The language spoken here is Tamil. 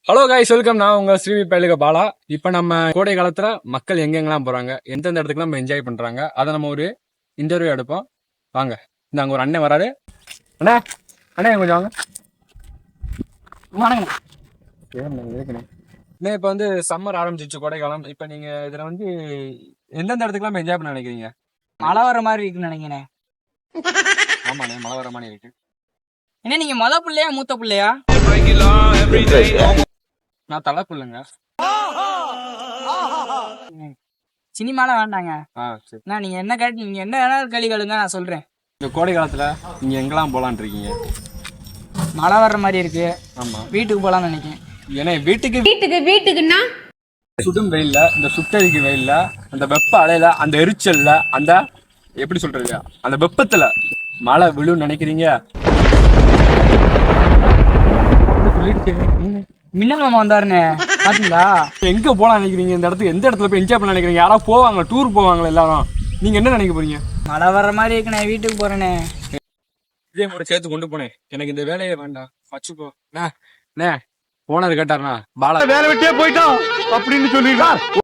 Hello guys, welcome. நான் உங்க ஸ்ரீவி பயலுக பாலா. இப்ப நம்ம கோடை காலத்துல மக்கள் எங்கெங்கெல்லாம் போறாங்க, எந்தெந்த இடத்துக்குலாம் நம்ம என்ஜாய் பண்றாங்க, அதை நம்ம ஒரு இன்டர்வியூ எடுப்போம். வாங்க, இந்த அங்க ஒரு அண்ணன் வராரு. அண்ணா அண்ணா கொஞ்சம் வாங்க. வணக்கம். இன்னும் இப்ப வந்து சம்மர் ஆரம்பிச்சிச்சு, கோடை காலம். இப்ப நீங்க இதுல வந்து எந்தெந்த இடத்துக்குலாம் என்ஜாய் பண்ண நினைக்கிறீங்க? மழை வர மாதிரி இருக்குன்னு நினைக்கிறேன். ஆமாண்ணே, மழை வர மாதிரி இருக்கு. என்ன நீங்க மொத பிள்ளையா மூத்த பிள்ளையா? நான் தலைப்புள்ளங்க. சினிமால வேண்டாங்க. சரி. நீங்க என்ன கேட்டு நீங்க என்ன வேணாலும் கேள்வி கேளுங்க, நான் சொல்றேன். இந்த கோடை காலத்துல நீங்க எங்கெல்லாம் போலான் இருக்கீங்க? மழை வர்ற மாதிரி இருக்கு. ஆமா, வீட்டுக்கு போலாம்னு நினைக்கிறேன். ஏன்னா வீட்டுக்குன்னா சுடும் வெயில்ல, இந்த சுட்டரிக்கு வெயில்ல, அந்த வெப்ப அலையில, அந்த எரிச்சல்ல, அந்த எப்படி சொல்றது, அந்த வெப்பத்துல மழை விழும் நினைக்கிறீங்க? மின்னல் மாமா வந்தாருன்னு பாத்தீங்களா? எங்க போலாம் நினைக்கிறீங்க? இந்த இடத்துக்கு எந்த இடத்துல போய் என்ஜாய் பண்ண நினைக்கிறீங்க? யாராவது போவாங்க, டூர் போவாங்களா எல்லாரும்? நீங்க என்ன நினைக்க போறீங்க? மழை வர்ற மாதிரி இருக்கு, நான் வீட்டுக்கு போறேனே. இதே முறை சேர்த்து கொண்டு போனேன். எனக்கு இந்த வேலையே வேண்டாம், வச்சுக்கோ. ஓனர் கேட்டாருண்ணா, பாலா வேலை வெட்டியே போயிட்டோம் அப்படின்னு சொல்லிடுறா.